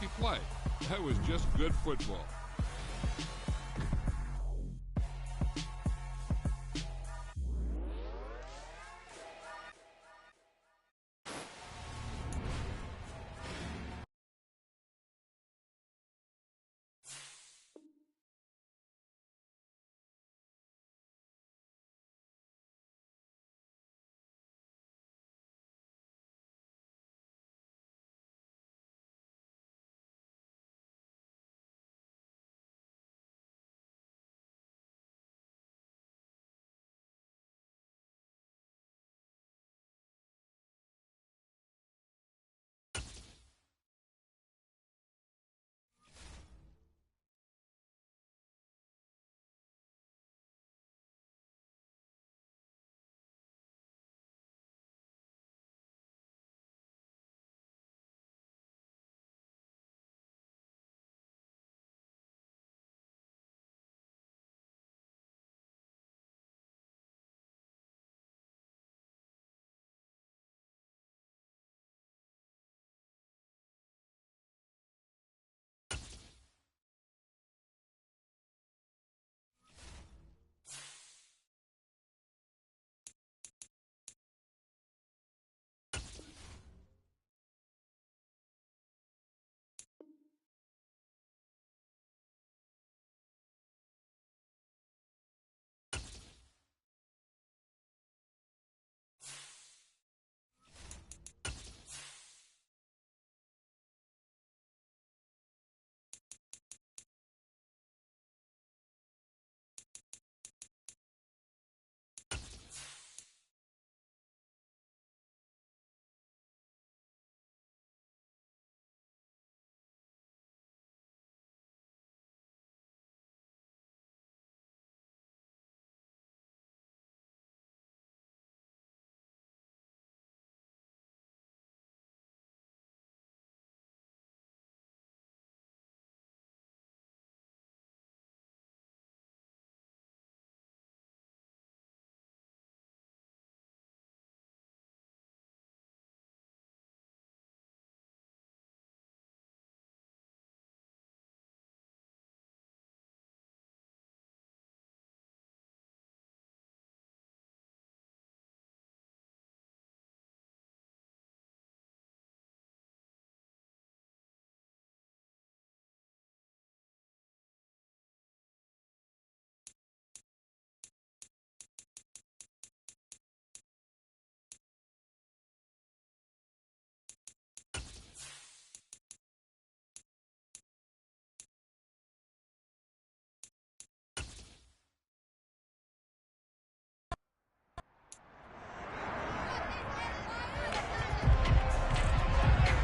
play. That was just good football.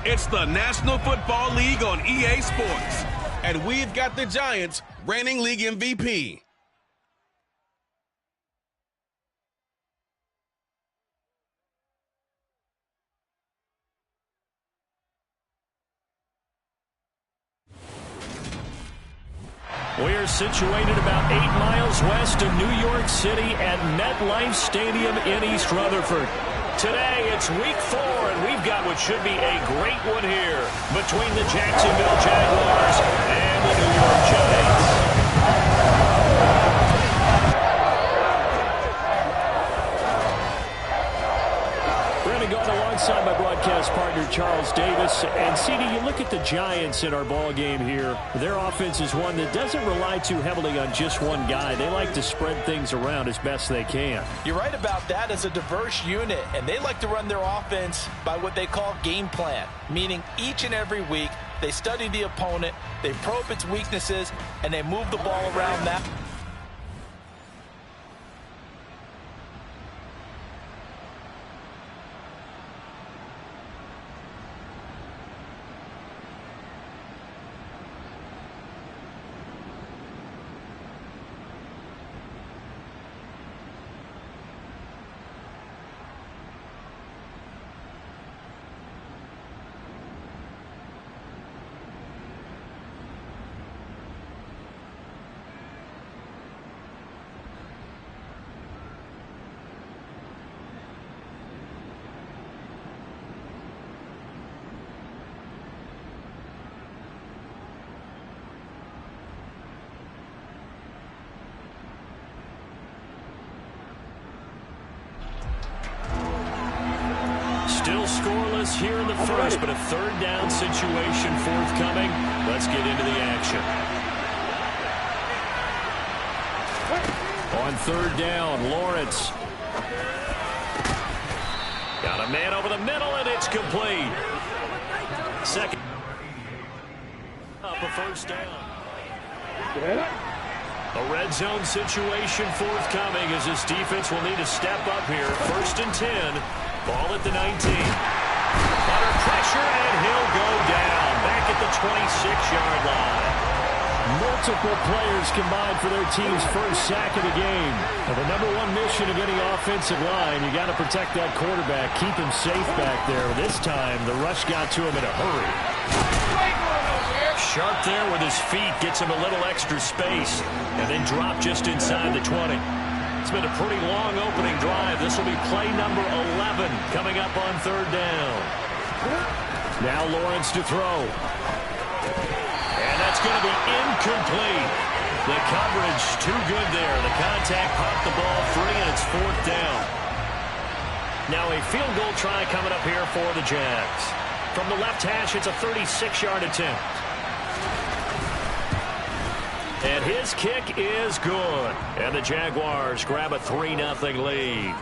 It's the National Football League on EA Sports, and we've got the Giants reigning league MVP. We're situated about 8 miles west of New York City at MetLife Stadium in East Rutherford. Today, it's week 4, and we've got what should be a great one here between the Jacksonville Jaguars and the New York Giants. Brandon Gaunt alongside my broadcast partner, Charles Davis. And, CD, you look at the Giants in our ball game here. Their offense is one that doesn't rely too heavily on just one guy. They like to spread things around as best they can. You're right about that. As a diverse unit, and they like to run their offense by what they call game plan, meaning each and every week they study the opponent, they probe its weaknesses, and they move the ball around that. scoreless here in the first, but a third down situation forthcoming. Let's get into the action. On third down, Lawrence. Got a man over the middle, and it's complete. Second. Up a first down. A red zone situation forthcoming as this defense will need to step up here. 1st and 10. Ball at the 19. Under pressure, and he'll go down. Back at the 26-yard line. Multiple players combined for their team's first sack of the game. Well, the #1 mission of any offensive line, you got to protect that quarterback, keep him safe back there. This time, the rush got to him in a hurry. Sharp there with his feet, gets him a little extra space, and then dropped just inside the 20. It's been a pretty long opening drive. This will be play number 11 coming up on third down. Now Lawrence to throw. And that's going to be incomplete. The coverage too good there. The contact popped the ball free, and it's 4th down. Now a field goal try coming up here for the Jags. From the left hash, it's a 36-yard attempt. And his kick is good. And the Jaguars grab a 3-0 lead.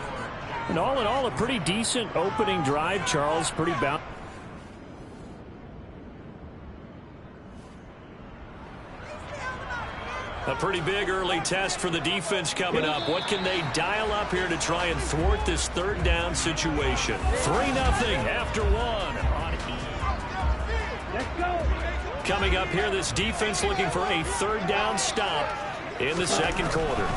And all in all, a pretty decent opening drive, Charles. Pretty balanced. A pretty big early test for the defense coming up. What can they dial up here to try and thwart this third down situation? 3-0 after one. Let's go. Coming up here, this defense looking for a third down stop in the second quarter.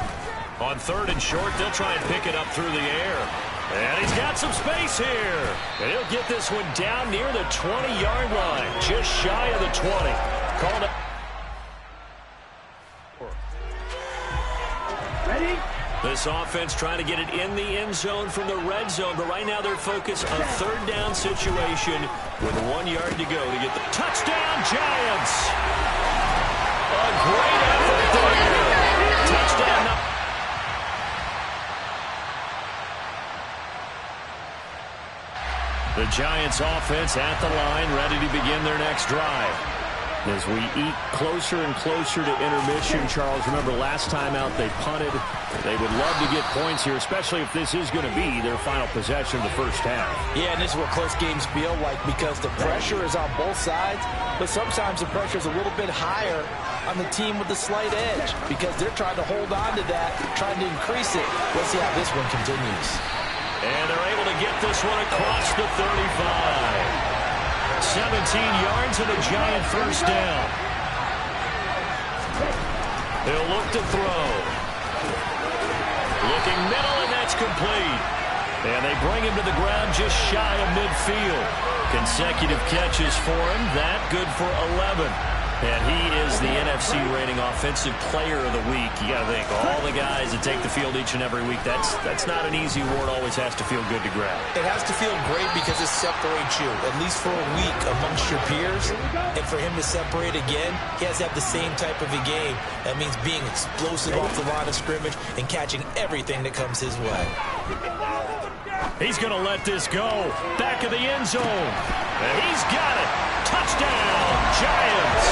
On 3rd and short, they'll try and pick it up through the air. And he's got some space here. And he'll get this one down near the 20-yard line, just shy of the 20. Called up. Ready? This offense trying to get it in the end zone from the red zone, but right now they're focused on a third down situation with 1 yard to go to get the touchdown, Giants. A great effort there. Touchdown. The Giants offense at the line, ready to begin their next drive. As we eat closer and closer to intermission, Charles, remember last time out they punted. They would love to get points here, especially if this is going to be their final possession of the first half. Yeah, and this is what close games feel like because the pressure is on both sides, but sometimes the pressure is a little bit higher on the team with the slight edge because they're trying to hold on to that, trying to increase it. Let's see how this one continues. And they're able to get this one across the 35. 17 yards and a Giant first down. They'll look to throw. Looking middle, and that's complete. And they bring him to the ground just shy of midfield. Consecutive catches for him. That good for 11. And he is the NFC reigning offensive player of the week. You got to think, all the guys that take the field each and every week, that's not an easy award. Always has to feel good to grab. It has to feel great because it separates you, at least for a week, amongst your peers. And for him to separate again, he has to have the same type of a game. That means being explosive off the line of scrimmage and catching everything that comes his way. He's going to let this go. Back of the end zone. And he's got it. Touchdown, Giants.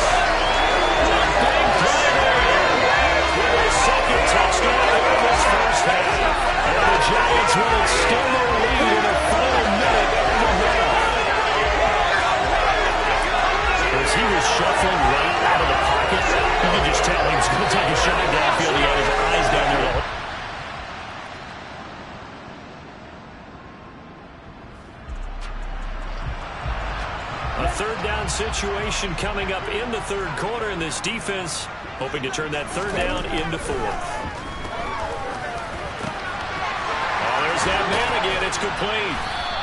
Big play there. The second touchdown of this first half. And the Giants will extend their lead in the final minute of the half. As he was shuffling right out of the pocket, you could just tell he was going to take a shot downfield. He had his eyes down there the whole. A third down situation coming up in the third quarter, and this defense hoping to turn that third down into fourth. Oh, there's that man again. It's complete.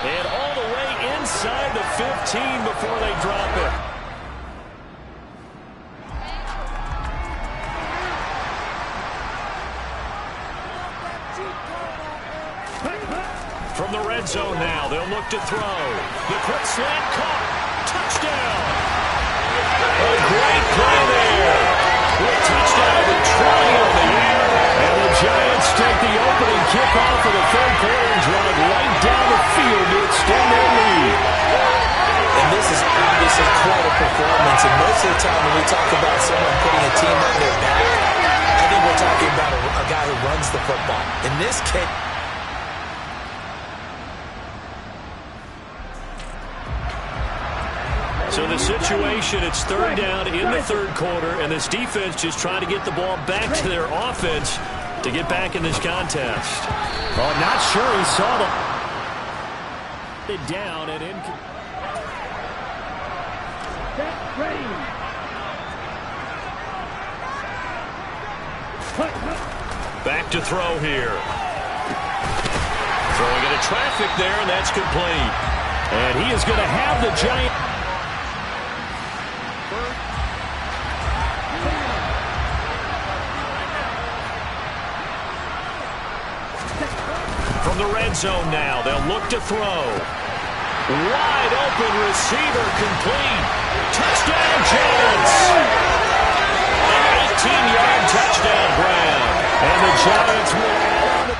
And all the way inside the 15 before they drop it. From the red zone now, they'll look to throw. The quick slant caught. Touchdown! A great play there. With touchdown of the 20 on the air. And the Giants take the opening kickoff of the third quarter and drive right down the field to extend their lead. is obviously quite a performance, and most of the time when we talk about someone putting a team on their back, I think we're talking about a guy who runs the football. In this case, so the situation, it's third down in the third quarter, and this defense just trying to get the ball back to their offense to get back in this contest. Oh, not sure he saw it down and in. Back to throw here. Throwing into traffic there, and that's complete. And he is going to have the Giant. From the red zone now, they'll look to throw. Wide open receiver complete. Touchdown Giants. An 18-yard touchdown Brown. And the Giants will add on.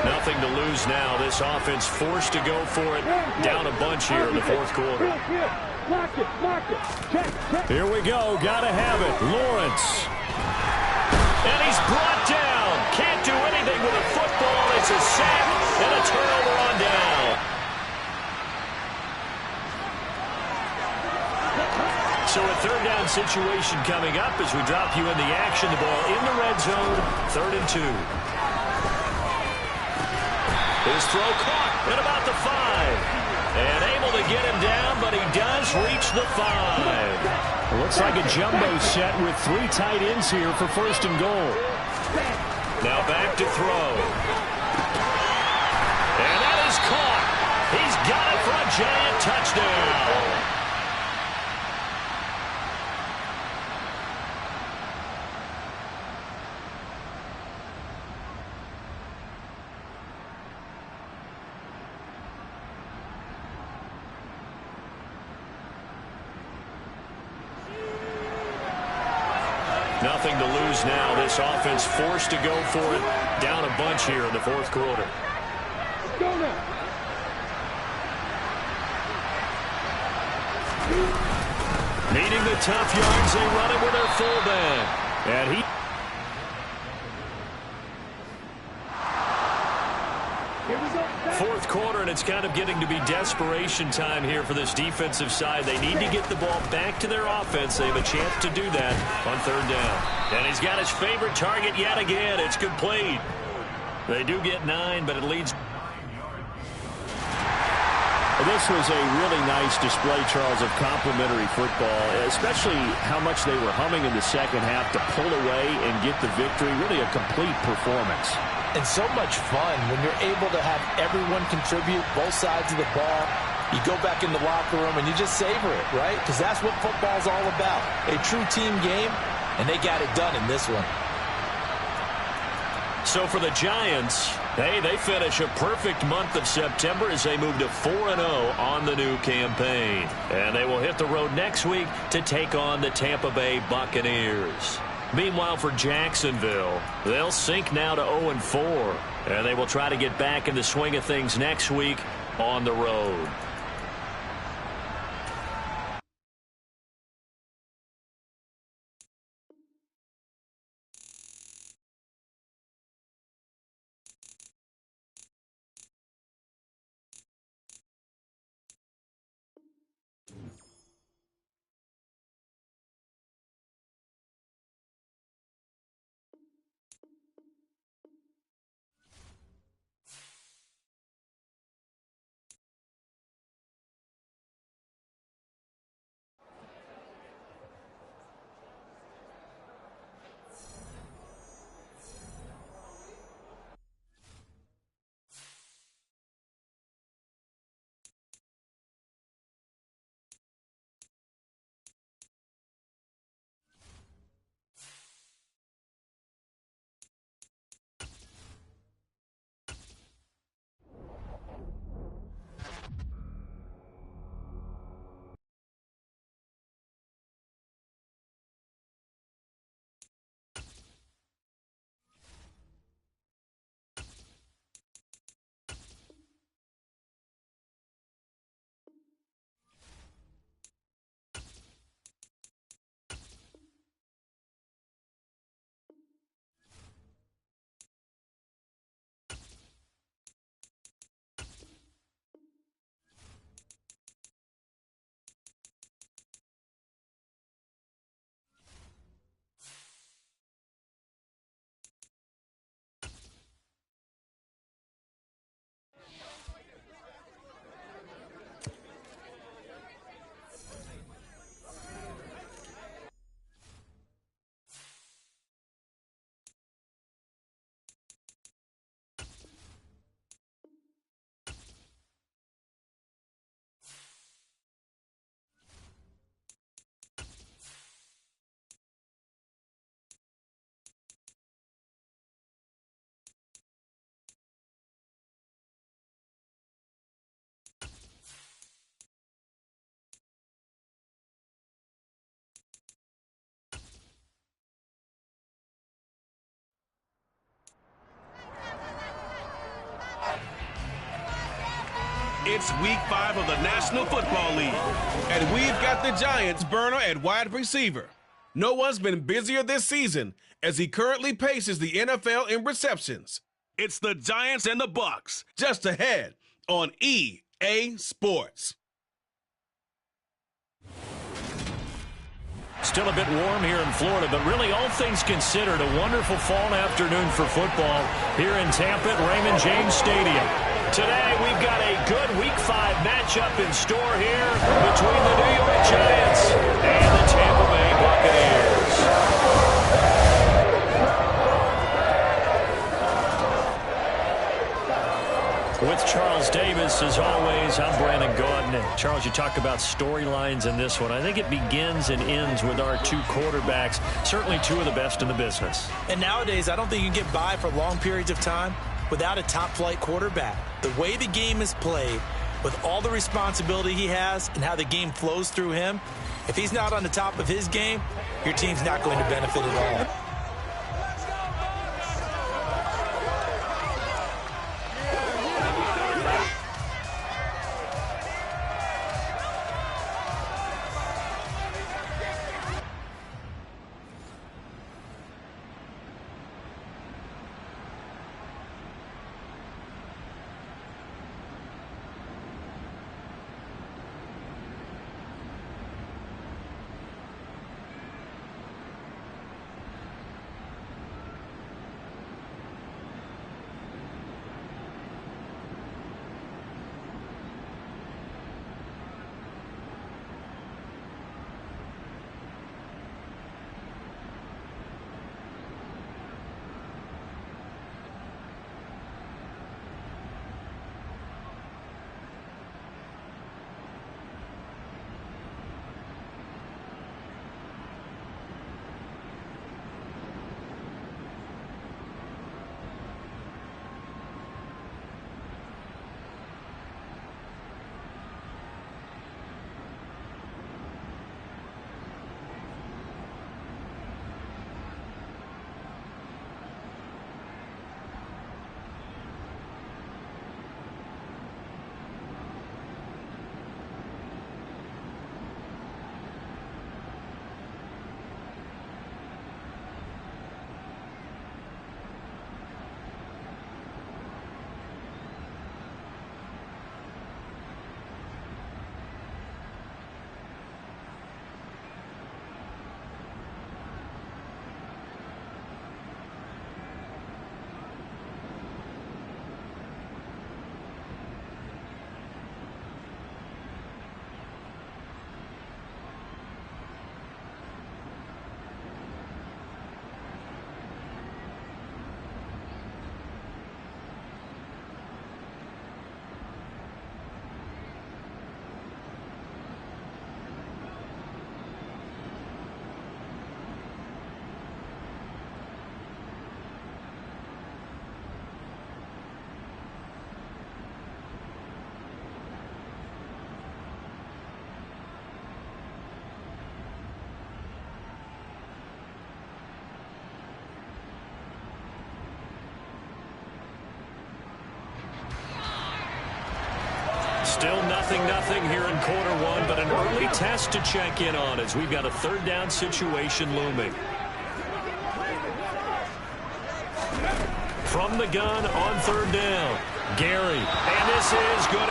Nothing to lose now. This offense forced to go for it. Down a bunch here in the fourth quarter. Here we go. Gotta have it. Lawrence. And he's brought down. Can't do anything with a football. It's a sack and a turnover on down. So a third down situation coming up as we drop you in the action. The ball in the red zone. 3rd and 2. His throw caught at about the 5. And able to get him down, but he does reach the 5. It looks like a jumbo set with 3 tight ends here for 1st and goal. Now back to throw. And that is caught. He's got it for a Giant touchdown. Nothing to lose now. This offense forced to go for it. Down a bunch here in the fourth quarter. Needing the tough yards, they run it with their fullback. And he... Fourth quarter, and it's kind of getting to be desperation time here for this defensive side. They need to get the ball back to their offense. They have a chance to do that on 3rd down. And he's got his favorite target yet again. It's complete. They do get 9, but it leads. This was a really nice display, Charles, of complimentary football, especially how much they were humming in the second half to pull away and get the victory. Really a complete performance. and so much fun when you're able to have everyone contribute, both sides of the ball. You go back in the locker room and you just savor it, right? Because that's what football's all about. A true team game, and they got it done in this one. So for the Giants, hey, they finish a perfect month of September as they move to 4-0 on the new campaign. And they will hit the road next week to take on the Tampa Bay Buccaneers. Meanwhile, for Jacksonville, they'll sink now to 0-4. And they will try to get back in the swing of things next week on the road. It's week 5 of the National Football League, and we've got the Giants burner at wide receiver. No one's been busier this season as he currently paces the NFL in receptions. It's the Giants and the Bucs, just ahead on EA Sports. Still a bit warm here in Florida, but really all things considered, a wonderful fall afternoon for football here in Tampa at Raymond James Stadium. Today we've got a good Week 5 matchup in store here between the New York Giants and the Tampa Bay Buccaneers. With Charles Davis, as always, I'm Brandon Gaudin. Charles, you talk about storylines in this one. I think it begins and ends with our two quarterbacks, certainly two of the best in the business. And nowadays, I don't think you can get by for long periods of time without a top-flight quarterback. The way the game is played, with all the responsibility he has and how the game flows through him, if he's not on the top of his game, your team's not going to benefit at all. Still 0-0 here in quarter one, but an early test to check in on as we've got a third down situation looming. From the gun on third down, Gary, and this is good.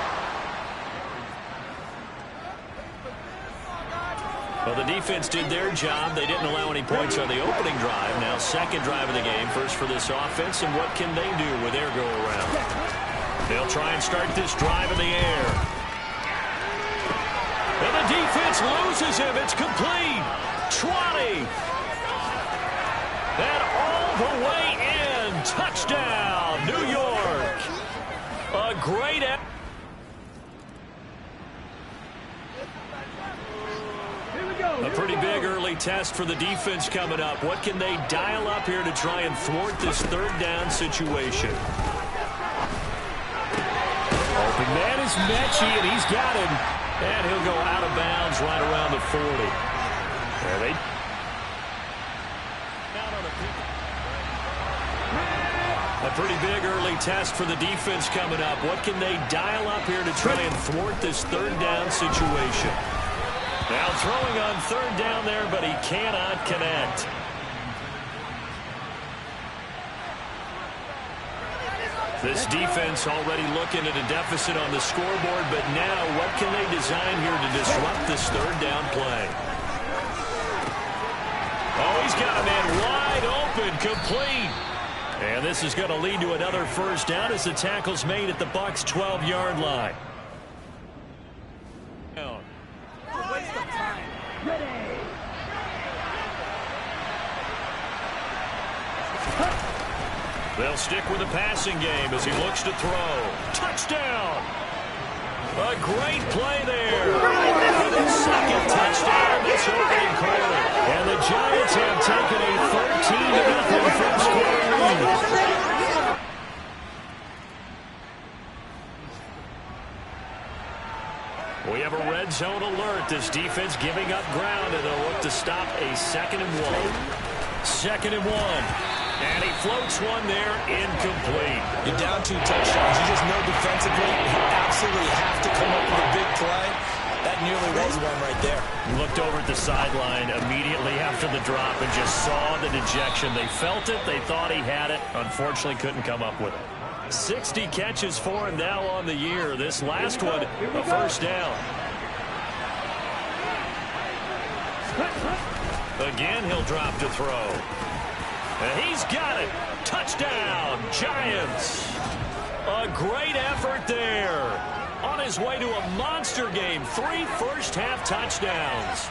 Well, the defense did their job. They didn't allow any points on the opening drive. Now second drive of the game, first for this offense, and what can they do with their go-around? They'll try and start this drive in the air. And the defense loses him. It's complete. 20. And all the way in. Touchdown, New York. A great effort. A pretty big early test for the defense coming up. What can they dial up here to try and thwart this third down situation? Open man is Mechie, and he's got him. And he'll go out of bounds right around the 40. There they... A pretty big early test for the defense coming up. What can they dial up here to try and thwart this third down situation? Now throwing on third down there, but he cannot connect. This defense already looking at a deficit on the scoreboard, but now what can they design here to disrupt this third down play? Oh, he's got a man wide open, complete. And this is going to lead to another first down as the tackle's made at the Bucs' 12-yard line. Waste of time. Ready. They'll stick with the passing game as he looks to throw. Touchdown! A great play there. For the second touchdown this opening quarter. And the Giants have taken a 13-0 first quarter lead. We have a red zone alert. This defense giving up ground, and they'll look to stop a 2nd and 1. 2nd and 1. And he floats one there, incomplete. You're down 2 touchdowns. You just know defensively you absolutely have to come up with a big play. That nearly was one right there. Looked over at the sideline immediately after the drop and just saw the dejection. They felt it. They thought he had it. Unfortunately, couldn't come up with it. 60 catches for him now on the year. This last one, a first down. Again, he'll drop to throw. And he's got it. Touchdown, Giants. A great effort there. On his way to a monster game. 3 first-half touchdowns.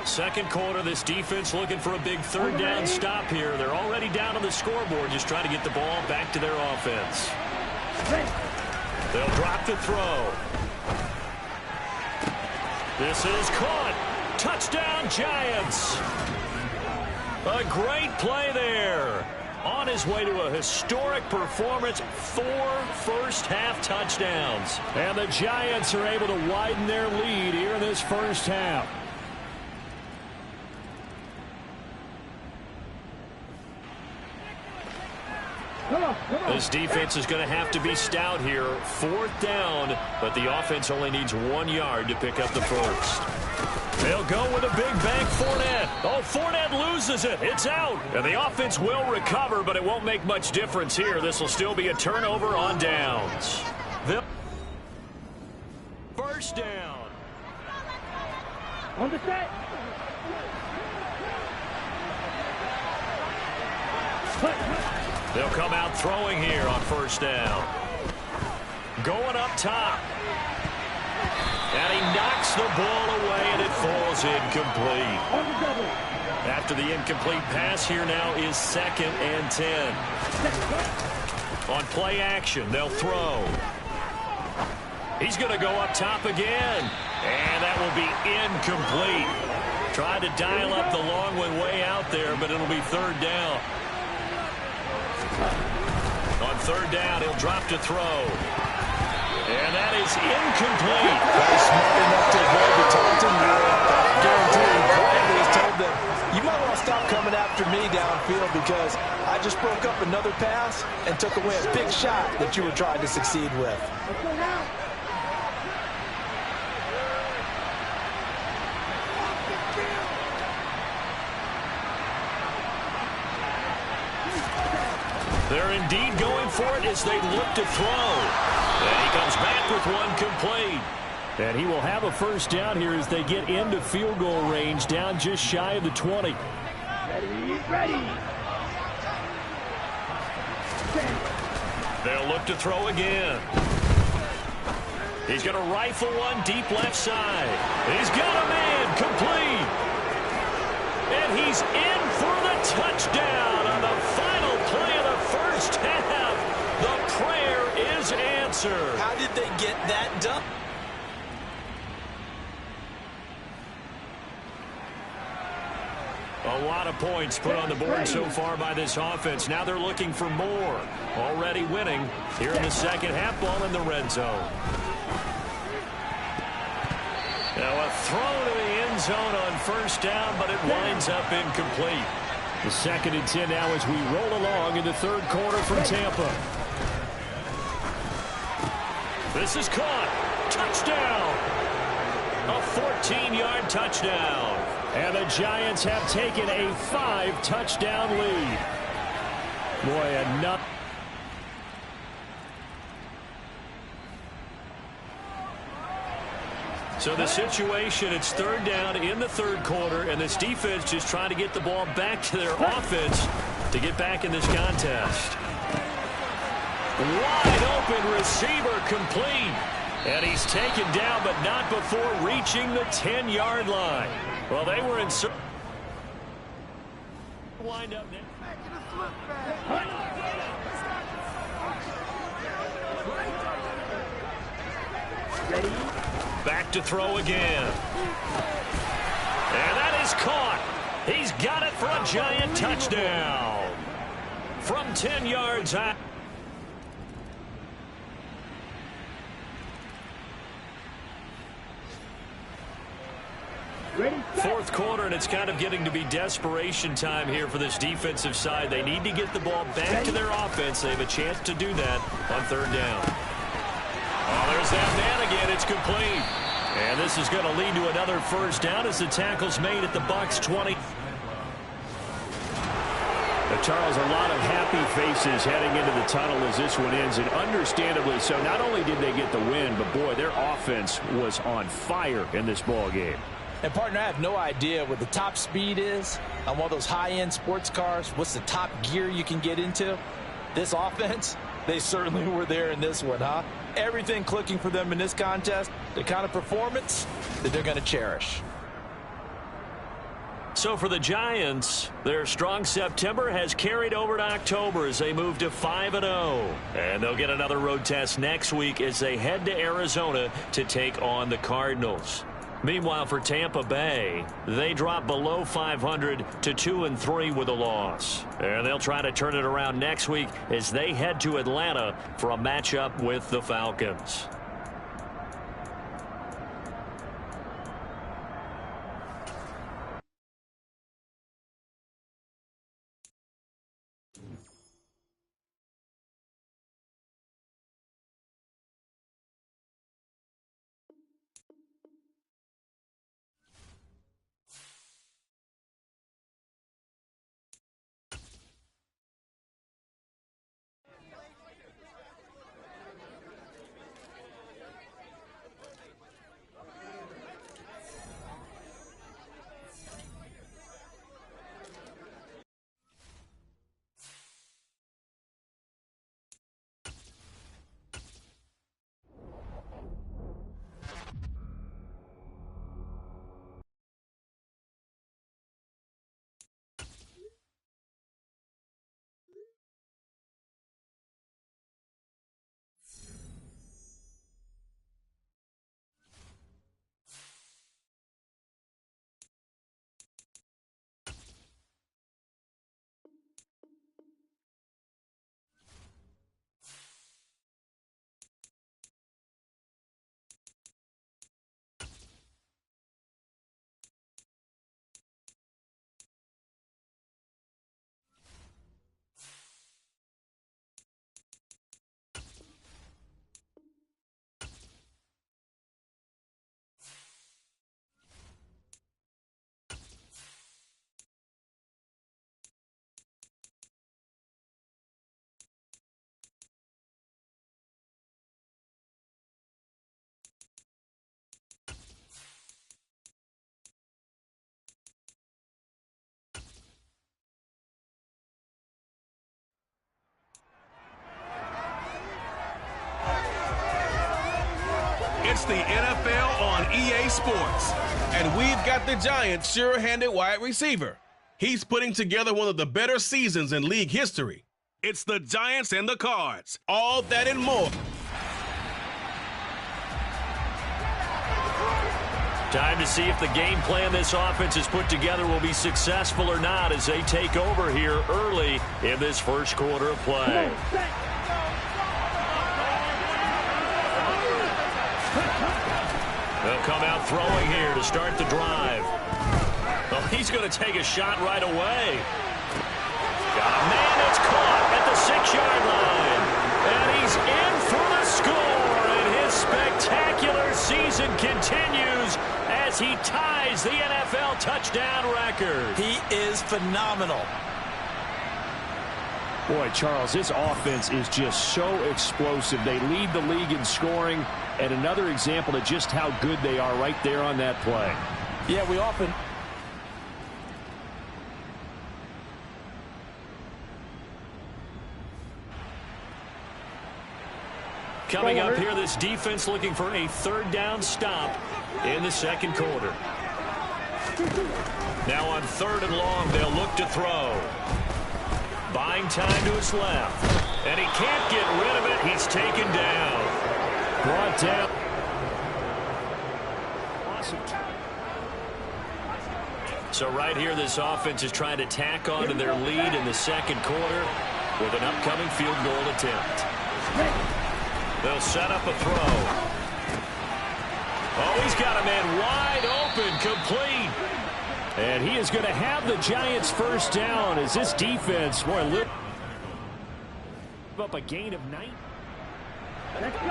Second quarter, this defense looking for a big third down stop here. They're already down on the scoreboard, just trying to get the ball back to their offense. They'll drop to throw. This is caught. Touchdown, Giants. A great play there. On his way to a historic performance, 4 first-half touchdowns. And the Giants are able to widen their lead here in this first half. This defense is going to have to be stout here. 4th down, but the offense only needs 1 yard to pick up the first. They'll go with a big bank, Fournette. Oh, Fournette loses it. It's out. And the offense will recover, but it won't make much difference here. This will still be a turnover on downs. First down. On the set. They'll come out throwing here on first down. Going up top. And he knocks the ball away, and it falls incomplete. After the incomplete pass, here now is 2nd and 10. On play action, they'll throw. He's going to go up top again. And that will be incomplete. Tried to dial up the long one way out there, but it'll be 3rd down. On 3rd down, he'll drop to throw. And that is incomplete. Very smart enough to avoid the taunting. I guarantee you, Bradley has told them, you might want to stop coming after me downfield because I just broke up another pass and took away a big shot that you were trying to succeed with. They're indeed going for it as they look to throw. And he comes back with one complete. And he will have a first down here as they get into field goal range, down just shy of the 20. Ready. They'll look to throw again. He's going to rifle one deep left side. He's got a man complete. And he's in for the touchdown on the final play of the first half. The prayer is answered. How did they get that done? A lot of points put on the board so far by this offense. Now they're looking for more. Already winning here in the second half, ball in the red zone. Now a throw to the end zone on first down, but it winds up incomplete. The 2nd and 10 now as we roll along in the third quarter from Tampa. This is caught. Touchdown. A 14-yard touchdown. And the Giants have taken a 5-touchdown lead. Boy, enough. So the situation, it's 3rd down in the 3rd quarter, and this defense just trying to get the ball back to their offense to get back in this contest. Wide open receiver complete. And he's taken down, but not before reaching the 10-yard line. Well, they were in... Wind up there. Ready? Back to throw again. And that is caught. He's got it for a giant touchdown. From 10 yards out. Fourth quarter, and it's kind of getting to be desperation time here for this defensive side. They need to get the ball back to their offense. They have a chance to do that on 3rd down. Oh, there's that man again. It's complete. And this is going to lead to another first down as the tackle's made at the Bucs 20. Charles, a lot of happy faces heading into the tunnel as this one ends, and understandably so. Not only did they get the win, but boy, their offense was on fire in this ball game. And, partner, I have no idea what the top speed is on one of those high-end sports cars. What's the top gear you can get into? This offense, they certainly were there in this one, huh? Everything clicking for them in this contest, the kind of performance that they're going to cherish. So for the Giants, their strong September has carried over to October as they move to 5-0. And they'll get another road test next week as they head to Arizona to take on the Cardinals. Meanwhile, for Tampa Bay, they drop below 500 to 2-3 with a loss. And they'll try to turn it around next week as they head to Atlanta for a matchup with the Falcons. It's the NFL on EA Sports, and we've got the Giants' sure-handed wide receiver. He's putting together one of the better seasons in league history. It's the Giants and the Cards. All that and more. Time to see if the game plan this offense has put together will be successful or not as they take over here early in this first quarter of play. They'll come out throwing here to start the drive. Oh, he's going to take a shot right away. Got a man that's caught at the 6-yard line. And he's in for the score. And his spectacular season continues as he ties the NFL touchdown record. He is phenomenal. Boy, Charles, this offense is just so explosive. They lead the league in scoring, and another example of just how good they are right there on that play. Yeah, we often... Coming up here, this defense looking for a 3rd down stop in the 2nd quarter. Now on 3rd and long, they'll look to throw. Buying time to his left. And he can't get rid of it. He's taken down. Brought down. So right here, this offense is trying to tack on to their lead in the 2nd quarter with an upcoming field goal attempt. They'll set up a throw. Oh, he's got a man wide open, complete. And he is going to have the Giants' 1st down as this defense, boy, live up a gain of 9. Let's go.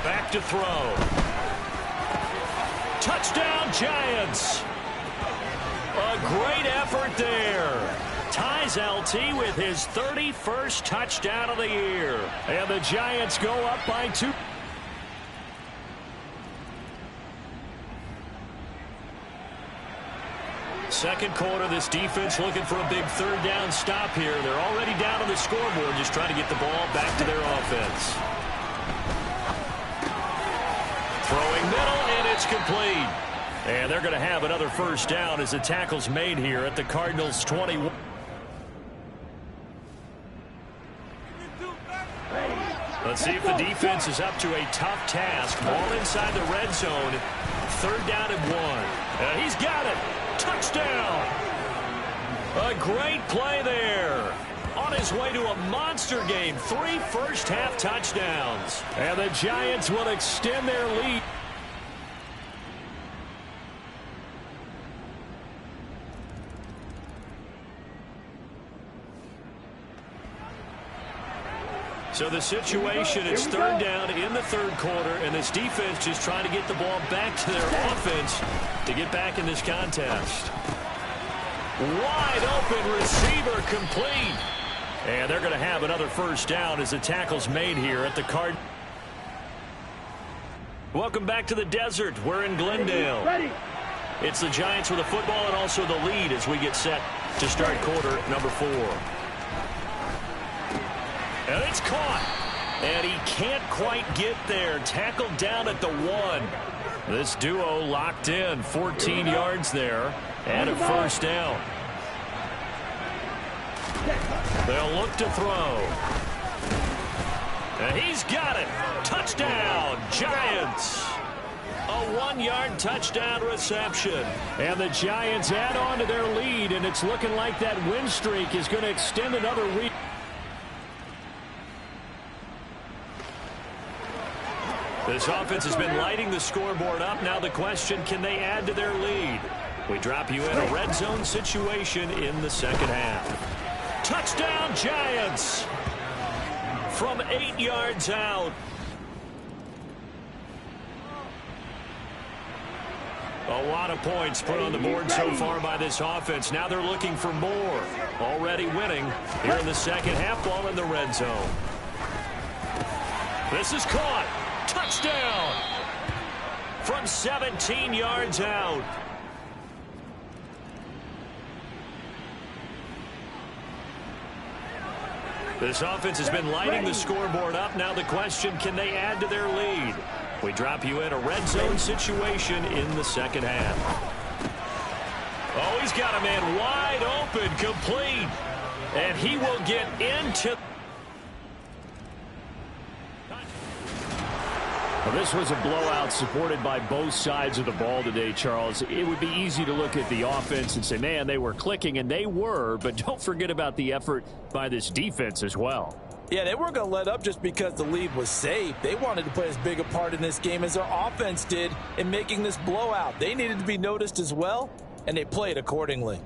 Back to throw. Touchdown, Giants. A great effort there. Ties LT with his 31st touchdown of the year. And the Giants go up by 2. Second quarter, this defense looking for a big 3rd down stop here. They're already down on the scoreboard, just trying to get the ball back to their offense. Throwing middle, and it's complete. And they're going to have another 1st down as the tackle's made here at the Cardinals' 21. Let's see if the defense is up to a tough task. Ball inside the red zone. 3rd down and 1. He's got it. Touchdown. A great play there. On his way to a monster game. 3 first-half touchdowns. And the Giants will extend their lead. So the situation is 3rd down in the 3rd quarter, and this defense just trying to get the ball back to their offense to get back in this contest. Wide open receiver, complete. And they're going to have another 1st down as the tackle's made here at the Card. Welcome back to the desert. We're in Glendale. It's the Giants with the football and also the lead as we get set to start quarter number 4. And it's caught. And he can't quite get there. Tackled down at the 1. This duo locked in. 14 yards there. And a 1st down. They'll look to throw. And he's got it. Touchdown, Giants. A 1-yard touchdown reception. And the Giants add on to their lead, and it's looking like that win streak is going to extend another week. This offense has been lighting the scoreboard up. Now the question, can they add to their lead? We drop you in a red zone situation in the 2nd half. Touchdown, Giants! From 8 yards out. A lot of points put on the board so far by this offense. Now they're looking for more. Already winning here in the 2nd half, ball in the red zone. This is caught. Touchdown! From 17 yards out. This offense has been lighting the scoreboard up. Now the question, can they add to their lead? We drop you in a red zone situation in the 2nd half. Oh, he's got a man wide open, complete. And he will get into... Well, this was a blowout supported by both sides of the ball today, Charles. It would be easy to look at the offense and say, man, they were clicking, and they were, but don't forget about the effort by this defense as well. Yeah, they weren't going to let up just because the lead was safe. They wanted to play as big a part in this game as their offense did in making this blowout. They needed to be noticed as well, and they played accordingly.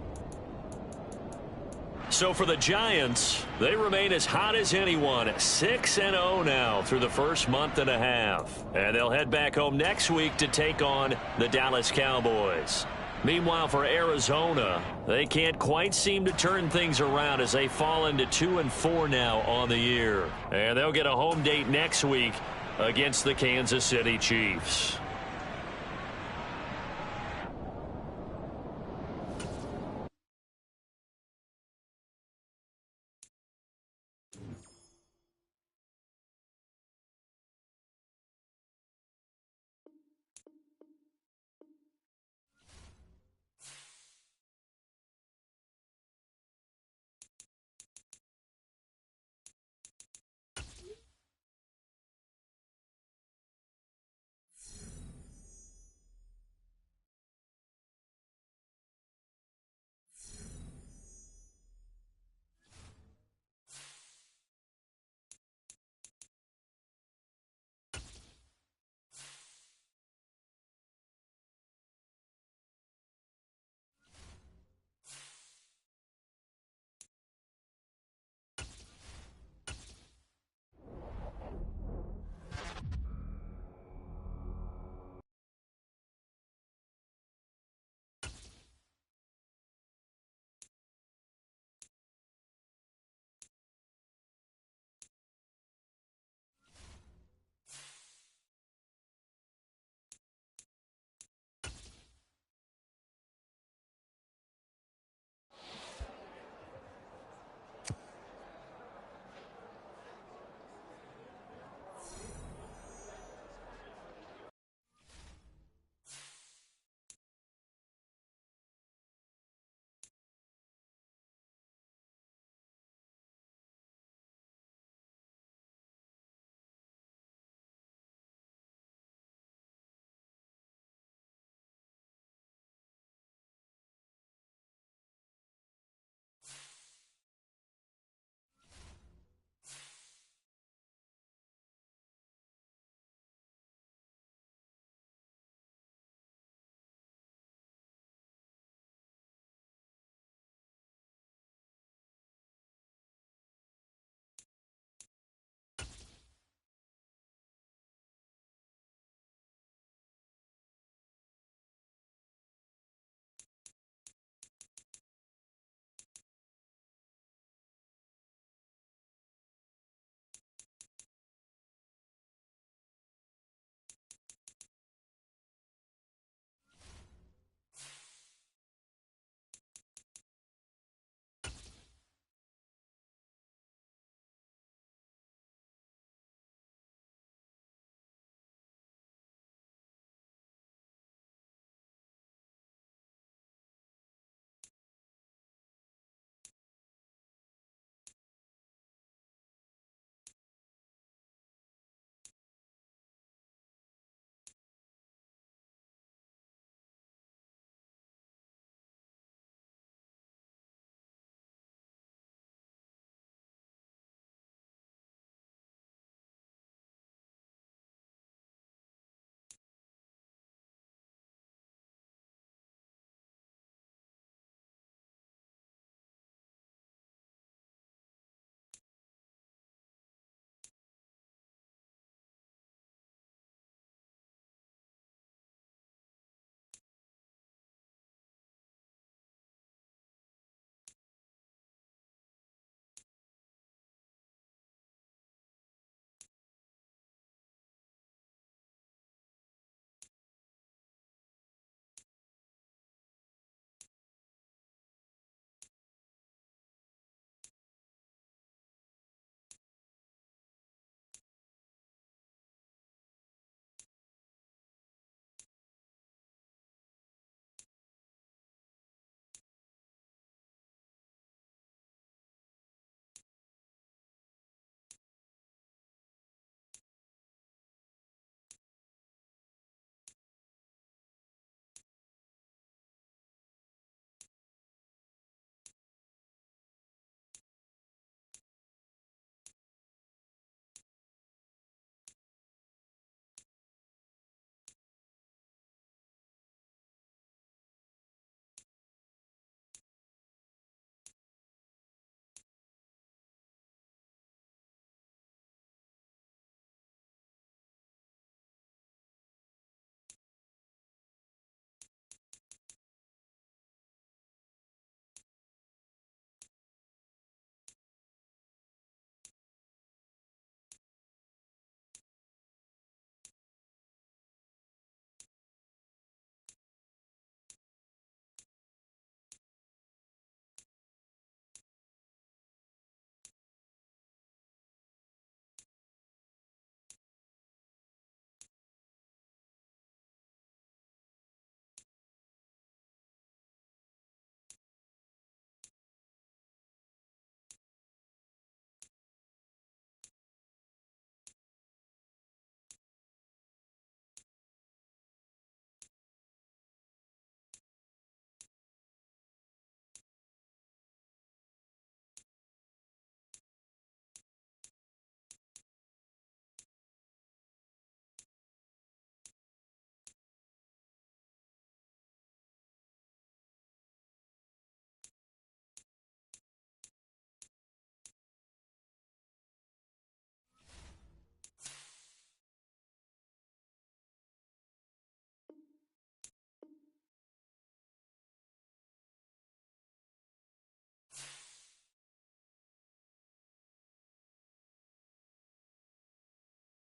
So for the Giants, they remain as hot as anyone, 6-0 now through the first month and a half. And they'll head back home next week to take on the Dallas Cowboys. Meanwhile, for Arizona, they can't quite seem to turn things around as they fall into 2-4 now on the year. And they'll get a home date next week against the Kansas City Chiefs.